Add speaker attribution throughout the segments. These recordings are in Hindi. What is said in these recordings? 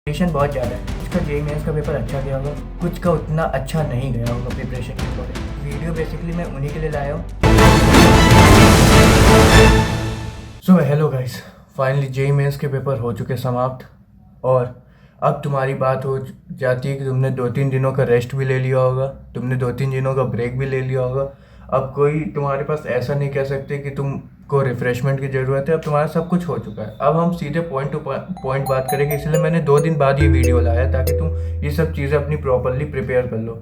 Speaker 1: प्रिपरेशन बहुत ज़्यादा है। कुछ का जेईई मेंस का पेपर अच्छा गया होगा, कुछ का उतना अच्छा नहीं गया होगा प्रिपरेशन के अकॉर्डिंग। वीडियो बेसिकली मैं उन्हीं के लिए लाया हूँ। So hello guys, finally JEE mains के पेपर हो चुके समाप्त। और अब तुम्हारी बात हो जाती है कि तुमने 2-3 दिनों का रेस्ट भी ले लिया होगा, तुमने 2-3 दिनों का ब्रेक भी ले लिया होगा। अब कोई तुम्हारे पास ऐसा नहीं कह सकते कि तुमको रिफ़्रेशमेंट की ज़रूरत है। अब तुम्हारा सब कुछ हो चुका है। अब हम सीधे पॉइंट टू पॉइंट बात करेंगे, इसलिए मैंने 2 दिन बाद ये वीडियो लाया ताकि तुम ये सब चीज़ें अपनी प्रॉपरली प्रिपेयर कर लो।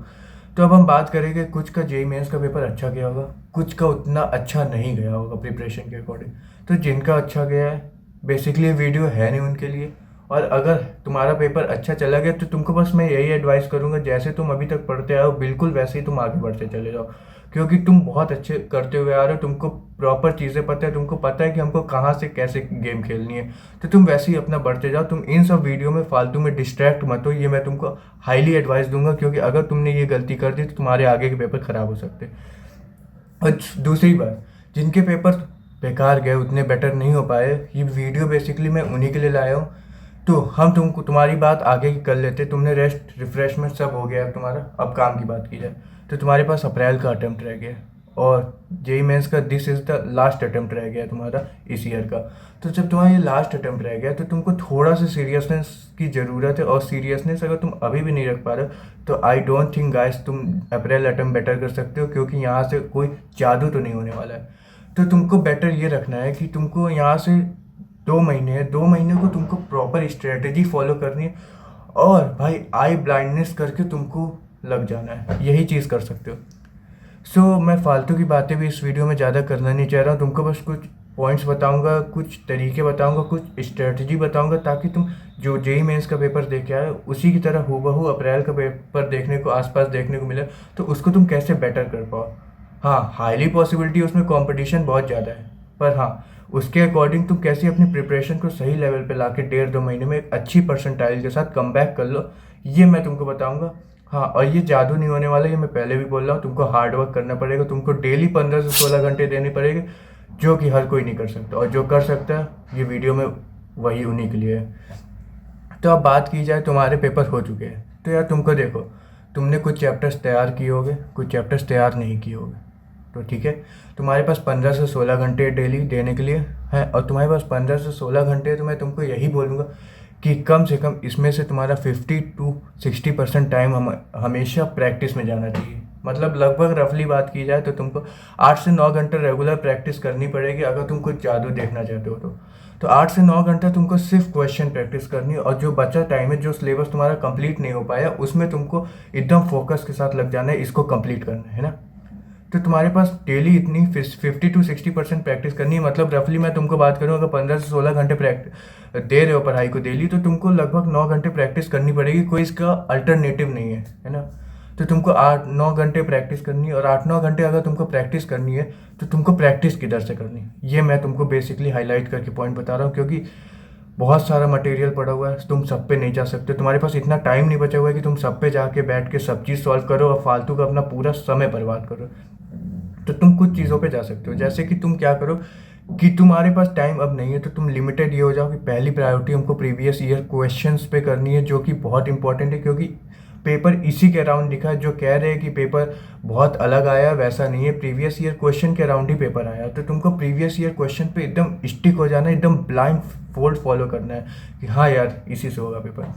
Speaker 1: तो अब हम बात करेंगे, कुछ का जेईई मेंस का पेपर अच्छा गया होगा, कुछ का उतना अच्छा नहीं गया होगा प्रिपरेशन के अकॉर्डिंग। तो जिनका अच्छा गया है, बेसिकली वीडियो है नहीं उनके लिए। और अगर तुम्हारा पेपर अच्छा चला गया तो तुमको बस मैं यही एडवाइस करूंगा, जैसे तुम अभी तक पढ़ते आए हो बिल्कुल वैसे ही तुम आगे बढ़ते चले जाओ। क्योंकि तुम बहुत अच्छे करते हुए आ रहे हो, तुमको प्रॉपर चीज़ें पता है, तुमको पता है कि हमको कहाँ से कैसे गेम खेलनी है। तो तुम वैसे ही अपना बढ़ते जाओ, तुम इन सब वीडियो में फालतू में डिस्ट्रैक्ट मत हो। ये मैं तुमको हाईली एडवाइस दूंगा, क्योंकि अगर तुमने ये गलती कर दी तो तुम्हारे आगे के पेपर खराब हो सकते हैं। और दूसरी बात, जिनके पेपर बेकार गए, उतने बेटर नहीं हो पाए, ये वीडियो बेसिकली मैं उन्हीं के लिए लाया हूँ। तो हम तुमको तुम्हारी बात आगे की कर लेते। तुमने रेस्ट रिफ्रेशमेंट सब हो गया है तुम्हारा, अब काम की बात की जाए तो तुम्हारे पास अप्रैल का अटेम्प्ट रह गया है। और जेई मेंस का this is the last attempt रह गया है तुम्हारा इस ईयर का। तो जब तुम्हारा ये लास्ट अटेम्प्ट रह गया तो तुमको थोड़ा सा सीरियसनेस की ज़रूरत है। और सीरियसनेस अगर तुम अभी भी नहीं रख पा रहे हो तो आई डोंट थिंक गाइस तुम अप्रैल अटेम्प्ट बेटर कर सकते हो, क्योंकि यहाँ से कोई जादू तो नहीं होने वाला है। तो तुमको बेटर ये रखना है कि तुमको यहाँ से 2 महीने है, 2 महीने को तुमको प्रॉपर स्ट्रेटेजी फॉलो करनी है। और भाई आई ब्लाइंडनेस करके तुमको लग जाना है, यही चीज़ कर सकते हो। मैं फालतू की बातें भी इस वीडियो में ज़्यादा करना नहीं चाह रहा हूँ। तुमको बस कुछ पॉइंट्स बताऊंगा, कुछ तरीके बताऊंगा, कुछ स्ट्रेटजी बताऊंगा, ताकि तुम जो जेईई मेंस का पेपर दे के आए उसी की तरह हूबहू अप्रैल का पेपर देखने को आसपास देखने को मिले, तो उसको तुम कैसे बेटर कर पाओ। हाँ, हाईली पॉसिबिलिटी उसमें कंपटीशन बहुत ज़्यादा है, पर हाँ, उसके अकॉर्डिंग तुम कैसे अपनी प्रिपरेशन को सही लेवल पे लाके 1.5-2 महीने में एक अच्छी परसेंटाइल के साथ कम बैक कर लो, ये मैं तुमको बताऊंगा। हाँ, और ये जादू नहीं होने वाला, ये मैं पहले भी बोल रहा हूँ। तुमको हार्ड वर्क करना पड़ेगा, तुमको डेली 15 से 16 घंटे देने पड़ेंगे, जो कि हर कोई नहीं कर सकता। और जो कर सकता है ये वीडियो में वही उन्हीं के लिए है। तो अब बात की जाए, तुम्हारे पेपर हो चुके हैं तो यार तुमको देखो, तुमने कुछ चैप्टर्स तैयार किए होंगे, कुछ चैप्टर्स तैयार नहीं किए होंगे। तो ठीक है, तुम्हारे पास 15 से 16 घंटे डेली देने के लिए है। और तुम्हारे पास 15 से 16 घंटे, तो मैं तुमको यही बोलूँगा कि कम से कम इसमें से तुम्हारा 50 to 60% टाइम हमेशा प्रैक्टिस में जाना चाहिए। मतलब लगभग रफली बात की जाए तो तुमको 8 से 9 घंटे रेगुलर प्रैक्टिस करनी पड़ेगी अगर तुम कुछ जादू देखना चाहते हो तो 8 से 9 घंटा तुमको सिर्फ क्वेश्चन प्रैक्टिस करनी है। और जो बचा टाइम है, जो सिलेबस तुम्हारा कंप्लीट नहीं हो पाया, उसमें तुमको एकदम फोकस के साथ लग जाना है, इसको कंप्लीट करना है ना। तो तुम्हारे पास डेली इतनी 50 to 60% प्रैक्टिस करनी है। मतलब रफली मैं तुमको बात करूँ, अगर 15 से 16 घंटे प्रैक्टिस दे रहे हो पढ़ाई को डेली, तो तुमको लगभग 9 घंटे प्रैक्टिस करनी पड़ेगी। कोई इसका अल्टरनेटिव नहीं है ना। तो तुमको 8-9 घंटे प्रैक्टिस करनी है। और 8-9 घंटे अगर तुमको प्रैक्टिस करनी है तो तुमको प्रैक्टिस किधर से करनी है, ये मैं तुमको बेसिकली हाईलाइट करके पॉइंट बता रहा हूँ। क्योंकि बहुत सारा मटेरियल पड़ा हुआ है, तुम सब पे नहीं जा सकते, तुम्हारे पास इतना टाइम नहीं बचा हुआ है कि तुम सब पे जाके बैठ के सब चीज़ सॉल्व करो और फालतू का अपना पूरा समय बर्बाद करो। तो तुम कुछ चीज़ों पे जा सकते हो, जैसे कि तुम क्या करो कि तुम्हारे पास टाइम अब नहीं है तो तुम लिमिटेड ये हो जाओ कि पहली प्रायोरिटी हमको प्रीवियस ईयर क्वेश्चंस पे करनी है, जो कि बहुत इंपॉर्टेंट है। क्योंकि पेपर इसी के अराउंड लिखा है। जो कह रहे हैं कि पेपर बहुत अलग आया, वैसा नहीं है, प्रीवियस ईयर क्वेश्चन के अराउंड ही पेपर आया। तो तुमको प्रीवियस ईयर क्वेश्चन पे एकदम स्टिक हो जाना है, एकदम ब्लाइंड फोल्ड फॉलो करना है कि हाँ यार इसी से होगा पेपर।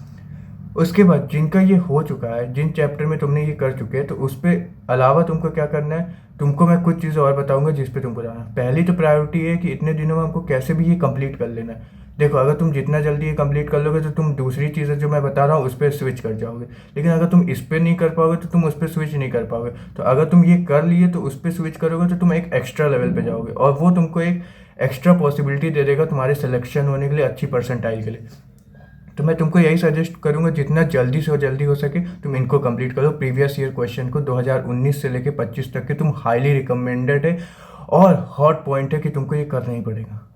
Speaker 1: उसके बाद जिनका ये हो चुका है, जिन चैप्टर में तुमने ये कर चुके हैं, तो उस पे अलावा तुमको क्या करना है, तुमको मैं कुछ चीज़ें और बताऊंगा जिस पे तुमको जाना है। पहली तो प्रायोरिटी है कि इतने दिनों में हमको कैसे भी ये कंप्लीट कर लेना है। देखो, अगर तुम जितना जल्दी ये कंप्लीट कर लोगे तो तुम दूसरी चीज़ें जो मैं बता रहा हूँ उस पर स्विच कर जाओगे। लेकिन अगर तुम इस पर नहीं कर पाओगे तो तुम उस पर स्विच नहीं कर पाओगे। तो अगर तुम ये कर लिए तो उस पर स्विच करोगे तो तुम एक एक्स्ट्रा लेवल पे जाओगे, और वो तुमको एक एक्स्ट्रा पॉसिबिलिटी दे देगा तुम्हारे सिलेक्शन होने के लिए, अच्छी परसेंटाइल के लिए। तो मैं तुमको यही सजेस्ट करूंगा, जितना जल्दी हो सके तुम इनको कंप्लीट करो। प्रीवियस ईयर क्वेश्चन को 2019 से लेके 25 तक के तुम हाईली रिकमेंडेड है और हॉट पॉइंट है कि तुमको ये करना ही पड़ेगा।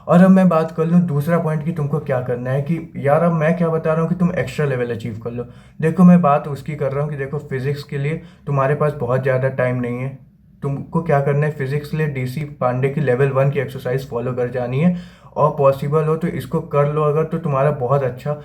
Speaker 1: और अब मैं बात कर लूँ दूसरा पॉइंट कि तुमको क्या करना है, कि यार अब मैं क्या बता रहा हूँ कि तुम एक्स्ट्रा लेवल अचीव कर लो। देखो, मैं बात उसकी कर रहा हूँ कि देखो, फिजिक्स के लिए तुम्हारे पास बहुत ज़्यादा टाइम नहीं है। तुमको क्या करना है, फिजिक्स के लिए डीसी पांडे की लेवल 1 की एक्सरसाइज फॉलो कर जानी है। और पॉसिबल हो तो इसको कर लो अगर, तो तुम्हारा बहुत अच्छा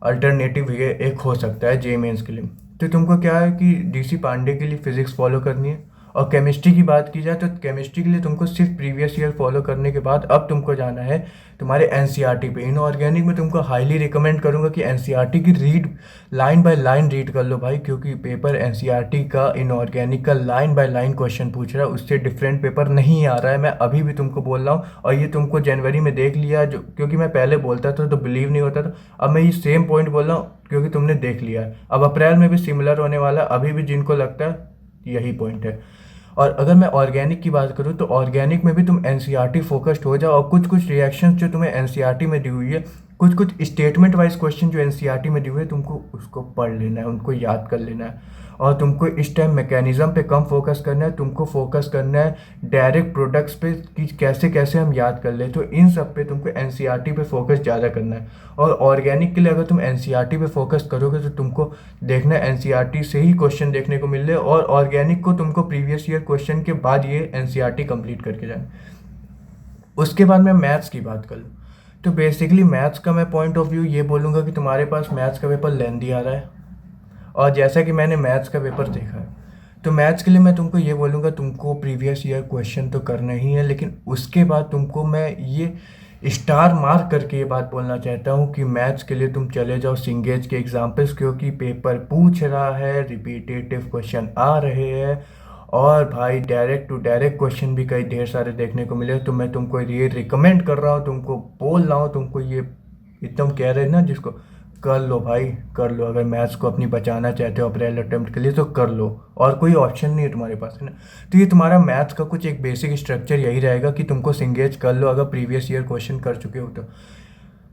Speaker 1: अल्टरनेटिव ये एक हो सकता है जे मेंस के लिए। तो तुमको क्या है कि डीसी पांडे के लिए फिजिक्स फॉलो करनी है। और केमिस्ट्री की बात की जाए तो केमिस्ट्री के लिए तुमको सिर्फ प्रीवियस ईयर फॉलो करने के बाद अब तुमको जाना है तुम्हारे एनसीईआरटी पे। इनऑर्गेनिक में तुमको हाईली रिकमेंड करूंगा कि एनसीईआरटी की read line by line read कर लो भाई, क्योंकि पेपर एनसीईआरटी का इनऑर्गेनिक का लाइन बाय लाइन क्वेश्चन पूछ रहा है, उससे डिफरेंट पेपर नहीं आ रहा है। मैं अभी भी तुमको बोल रहा हूँ, और ये तुमको जनवरी में देख लिया जो, क्योंकि मैं पहले बोलता था तो बिलीव नहीं होता था। अब मैं ये सेम पॉइंट बोल रहा हूँ क्योंकि तुमने देख लिया है। अब अप्रैल में भी सिमिलर होने वाला है, अभी भी जिनको लगता है यही पॉइंट है। और अगर मैं ऑर्गेनिक की बात करूँ तो ऑर्गेनिक में भी तुम एनसीईआरटी फोकस्ड हो जाओ, और कुछ कुछ रिएक्शंस जो तुम्हें एनसीईआरटी में दी हुई है, कुछ कुछ स्टेटमेंट वाइज क्वेश्चन जो एनसीईआरटी में दिए हुए हैं, तुमको उसको पढ़ लेना है, उनको याद कर लेना है। और तुमको इस टाइम मैकेनिज्म पे कम फोकस करना है, तुमको फोकस करना है डायरेक्ट प्रोडक्ट्स पे कि कैसे कैसे हम याद कर ले। तो इन सब पे तुमको एनसीईआरटी पे फोकस ज़्यादा करना है। और ऑर्गेनिक के लिए अगर तुम एनसीईआरटी पे फोकस करोगे तो तुमको देखना है एनसीईआरटी से ही क्वेश्चन देखने को मिल रहे, और ऑर्गेनिक को तुमको प्रीवियस ईयर क्वेश्चन के बाद ये एनसीईआरटी कंप्लीट करके जाना। उसके बाद मैं मैथ्स की बात कर लूँ तो बेसिकली मैथ्स का मैं पॉइंट ऑफ व्यू ये बोलूँगा कि तुम्हारे पास मैथ्स का पेपर लेंदी आ रहा है, और जैसा कि मैंने मैथ्स का पेपर देखा है तो मैथ्स के लिए मैं तुमको ये बोलूँगा तुमको प्रीवियस ईयर क्वेश्चन तो करना ही है, लेकिन उसके बाद तुमको मैं ये स्टार मार्क करके ये बात बोलना चाहता हूँ कि मैथ्स के लिए तुम चले जाओ सिंगेज के एग्जाम्पल्स, क्योंकि पेपर पूछ रहा है, रिपीटेटिव क्वेश्चन आ रहे हैं, और भाई डायरेक्ट टू डायरेक्ट क्वेश्चन भी कई ढेर सारे देखने को मिले। तो मैं तुमको ये रिकमेंड कर रहा हूँ, तुमको बोल रहा हूँ, तुमको ये एकदम कह रहे हैं ना जिसको, कर लो भाई कर लो। अगर मैथ्स को अपनी बचाना चाहते हो अप्रैल अटेम्प्ट के लिए तो कर लो, और कोई ऑप्शन नहीं है तुम्हारे पास, है ना। तो ये तुम्हारा मैथ्स का कुछ एक बेसिक स्ट्रक्चर यही रहेगा कि तुमको सिंगेज कर लो अगर प्रीवियस ईयर क्वेश्चन कर चुके हो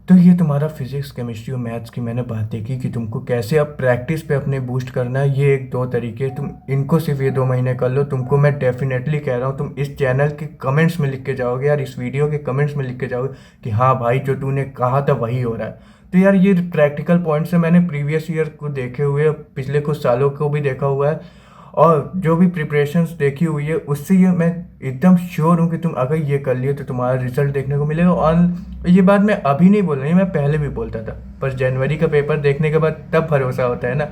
Speaker 1: तो ये तुम्हारा फिजिक्स केमिस्ट्री और मैथ्स की मैंने बातें की कि तुमको कैसे अब प्रैक्टिस पे अपने बूस्ट करना है। ये एक दो तरीके, तुम इनको सिर्फ ये 2 महीने कर लो। तुमको मैं डेफिनेटली कह रहा हूँ तुम इस चैनल के कमेंट्स में लिख के जाओगे यार, इस वीडियो के कमेंट्स में लिख के जाओगे कि हाँ भाई जो तूने कहा था वही हो रहा है। तो यार ये प्रैक्टिकल पॉइंट से मैंने प्रीवियस ईयर को देखे हुए, पिछले कुछ सालों को भी देखा हुआ है, और जो भी प्रिपरेशंस देखी हुई है उससे ये मैं एकदम श्योर हूँ कि तुम अगर ये कर लिए तो तुम्हारा रिजल्ट देखने को मिलेगा। और ये बात मैं अभी नहीं बोल रही, मैं पहले भी बोलता था, पर जनवरी का पेपर देखने के बाद तब भरोसा होता है ना।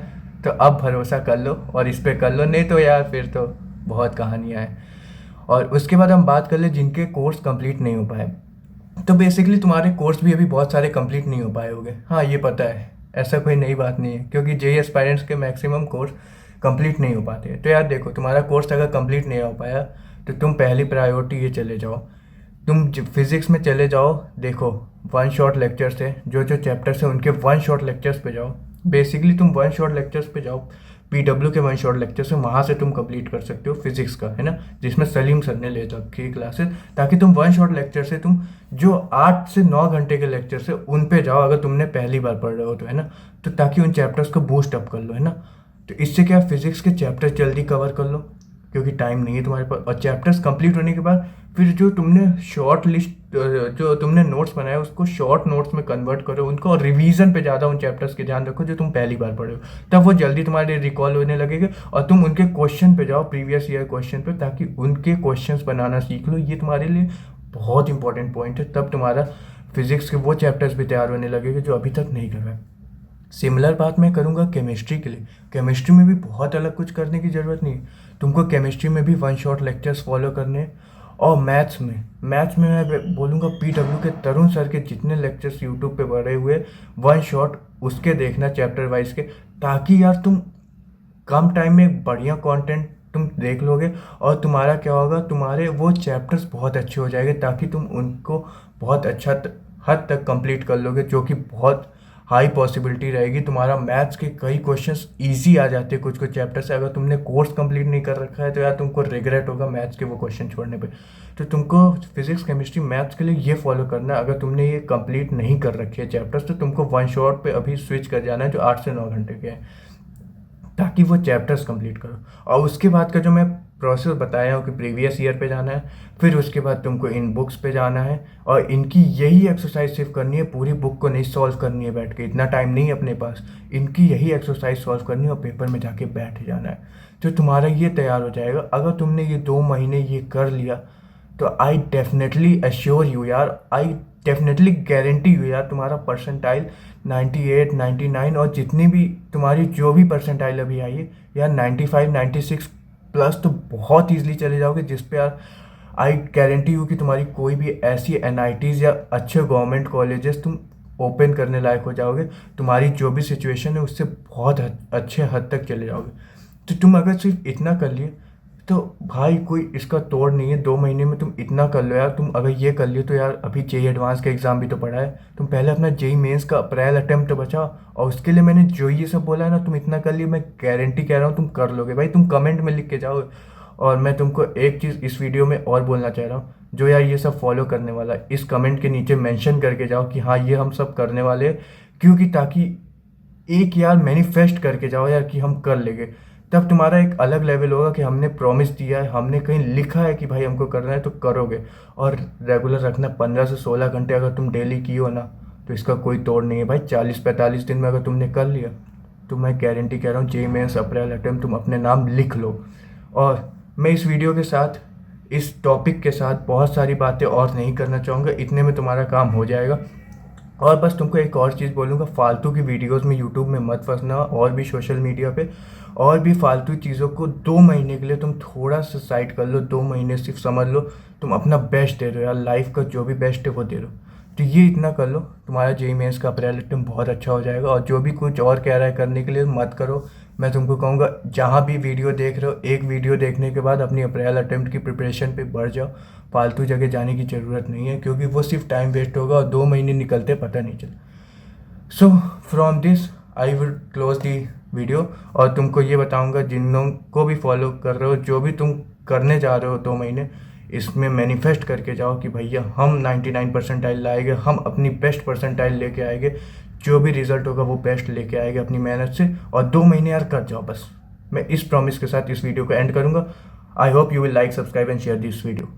Speaker 1: तो अब भरोसा कर लो और इस पर कर लो, नहीं तो यार फिर तो बहुत कहानियाँ हैं। और उसके बाद हम बात कर ले जिनके कोर्स कंप्लीट नहीं हो पाए। तो बेसिकली तुम्हारे कोर्स भी अभी बहुत सारे कंप्लीट नहीं हो पाए होंगे, हाँ ये पता है, ऐसा कोई नई बात नहीं है, क्योंकि जेई एस्पायरेंट्स के मैक्सिमम कोर्स कंप्लीट नहीं हो पाते। तो यार देखो, तुम्हारा कोर्स अगर कंप्लीट नहीं हो पाया तो तुम पहली प्रायोरिटी ये चले जाओ, तुम फिजिक्स में चले जाओ। देखो 1 शॉट लेक्चर से जो जो चैप्टर्स हैं उनके 1 शॉट लेक्चर्स पे जाओ। बेसिकली तुम 1 शॉट लेक्चर्स पे जाओ, पीडब्ल्यू के 1 शॉट लेक्चर से, वहाँ से तुम कंप्लीट कर सकते हो फिजिक्स का, है ना, जिसमें सलीम सर ने ले रखी है क्लासेस, ताकि तुम 1 शॉट लेक्चर से तुम जो 8 से 9 घंटे के लेक्चर से उन पे जाओ अगर तुमने पहली बार पढ़ रहे हो तो, है ना। तो ताकि उन चैप्टर्स को बूस्ट अप कर लो, है ना। तो इससे क्या, फिजिक्स के चैप्टर्स जल्दी कवर कर लो क्योंकि टाइम नहीं है तुम्हारे पास। और चैप्टर्स कंप्लीट होने के बाद फिर जो तुमने शॉर्ट लिस्ट, जो तुमने नोट्स बनाए उसको शॉर्ट नोट्स में कन्वर्ट करो उनको, और रिवीजन पे ज़्यादा उन चैप्टर्स के ध्यान रखो जो तुम पहली बार पढ़े हो, तब वो जल्दी तुम्हारे रिकॉल होने लगेगा। और तुम उनके क्वेश्चन पे जाओ, प्रीवियस ईयर क्वेश्चन पे, ताकि उनके क्वेश्चंस बनाना सीख लो। ये तुम्हारे लिए बहुत इंपॉर्टेंट पॉइंट है, तब तुम्हारा फिजिक्स के वो चैप्टर्स भी तैयार होने लगेंगे जो अभी तक नहीं कर रहे। सिमिलर बात मैं करूँगा केमिस्ट्री के लिए। केमिस्ट्री में भी बहुत अलग कुछ करने की ज़रूरत नहीं है, तुमको केमिस्ट्री में भी 1 शॉट लेक्चर्स फॉलो करने हैं। और मैथ्स में मैं बोलूँगा पीडब्ल्यू के तरुण सर के जितने लेक्चर्स यूट्यूब पे बढ़े हुए 1 शॉट उसके देखना चैप्टर वाइज के, ताकि यार तुम कम टाइम में बढ़िया कंटेंट तुम देख लोगे, और तुम्हारा क्या होगा, तुम्हारे वो चैप्टर्स बहुत अच्छे हो जाएंगे, ताकि तुम उनको बहुत अच्छा हद तक कंप्लीट कर लोगे, जो कि बहुत हाई पॉसिबिलिटी रहेगी। तुम्हारा मैथ्स के कई क्वेश्चंस इजी आ जाते हैं कुछ कुछ चैप्टर से। अगर तुमने कोर्स कंप्लीट नहीं कर रखा है तो यार तुमको रिग्रेट होगा मैथ्स के वो क्वेश्चन छोड़ने पे। तो तुमको फिजिक्स केमिस्ट्री मैथ्स के लिए ये फॉलो करना है। अगर तुमने ये कंप्लीट नहीं कर रखे है चैप्टर्स तो तुमको 1 शॉट पे अभी स्विच कर जाना है जो 8 से 9 घंटे के हैं, ताकि वो चैप्टर्स कंप्लीट करो। और उसके बाद का जो मैं प्रोसेस बताया हूँ कि प्रीवियस ईयर पे जाना है, फिर उसके बाद तुमको इन बुक्स पे जाना है, और इनकी यही एक्सरसाइज सिर्फ करनी है, पूरी बुक को नहीं सॉल्व करनी है बैठ के, इतना टाइम नहीं है अपने पास। इनकी यही एक्सरसाइज सॉल्व करनी है और पेपर में जाके बैठ जाना है, तो तुम्हारा ये तैयार हो जाएगा। अगर तुमने ये 2 महीने ये कर लिया तो आई डेफिनेटली एश्योर यू यार, आई डेफिनेटली गारंटी हुई यार तुम्हारा परसेंटाइल 98 99 और जितनी भी तुम्हारी जो भी परसेंटाइल अभी आई है यार 95 96 प्लस तो बहुत ईजिली चले जाओगे, जिस पे यार आई गारंटी हूँ कि तुम्हारी कोई भी ऐसी एनआईटीज़ या अच्छे गवर्नमेंट कॉलेजेस तुम ओपन करने लायक हो जाओगे। तुम्हारी जो भी सिचुएशन है उससे बहुत अच्छे हद तक चले जाओगे। तो तुम अगर सिर्फ इतना कर लिए तो भाई कोई इसका तोड़ नहीं है। 2 महीने में तुम इतना कर लो यार। तुम अगर ये कर लियो तो यार अभी जेई एडवांस का एग्ज़ाम भी तो पड़ा है। तुम पहले अपना जेई मेंस का अप्रैल अटेम्प्ट बचाओ, और उसके लिए मैंने जो ये सब बोला है ना, तुम इतना कर लियो, मैं गारंटी कह रहा हूँ तुम कर लोगे भाई। तुम कमेंट में लिख के जाओ। और मैं तुमको एक चीज़ इस वीडियो में और बोलना चाह रहा हूँ, जो यार ये सब फॉलो करने वाला है इस कमेंट के नीचे मेंशन करके जाओ कि हाँ ये हम सब करने वाले हैं। क्योंकि ताकि एक यार मैनिफेस्ट करके जाओ यार कि हम कर लेंगे। तब तुम्हारा एक अलग लेवल होगा कि हमने प्रॉमिस दिया है, हमने कहीं लिखा है कि भाई हमको करना है तो करोगे। और रेगुलर रखना 15 से 16 घंटे अगर तुम डेली की हो ना, तो इसका कोई तोड़ नहीं है भाई। 40 45 दिन में अगर तुमने कर लिया तो मैं गारंटी कह रहा हूँ जेई मेंस अप्रैल अटेम्प्ट तुम अपने नाम लिख लो। और मैं इस वीडियो के साथ, इस टॉपिक के साथ बहुत सारी बातें और नहीं करना चाहूँगा, इतने में तुम्हारा काम हो जाएगा। और बस तुमको एक और चीज़ बोलूँगा, फालतू की वीडियोस में यूट्यूब में मत फंसना, और भी सोशल मीडिया पे और भी फालतू चीज़ों को 2 महीने के लिए तुम थोड़ा सा साइड कर लो। 2 महीने सिर्फ समझ लो तुम अपना बेस्ट दे रहे हो यार, लाइफ का जो भी बेस्ट है वो दे रहे हो। तो ये इतना कर लो, तुम्हारा जेई मेंस का अप्रैल अटेम्प्ट बहुत अच्छा हो जाएगा। और जो भी कुछ और कह रहा है करने के लिए मत करो। मैं तुमको कहूँगा जहाँ भी वीडियो देख रहे हो, एक वीडियो देखने के बाद अपनी अप्रैल अटेम्प्ट की प्रिपरेशन पे बढ़ जाओ। फालतू जगह जाने की ज़रूरत नहीं है, क्योंकि वो सिर्फ टाइम वेस्ट होगा और 2 महीने निकलते पता नहीं चला। So from this I would close the video. और तुमको ये बताऊंगा, जिन लोगों को भी फॉलो कर रहे हो, जो भी तुम करने जा रहे हो 2 महीने, इसमें मैनिफेस्ट करके जाओ कि भैया हम 99 परसेंटाइल लाएंगे, हम अपनी बेस्ट परसेंटाइल लेके आएंगे, जो भी रिजल्ट होगा वो बेस्ट लेके आएंगे अपनी मेहनत से। और 2 महीने यार कर जाओ बस। मैं इस प्रॉमिस के साथ इस वीडियो को एंड करूँगा। I hope you will like, subscribe and share this video.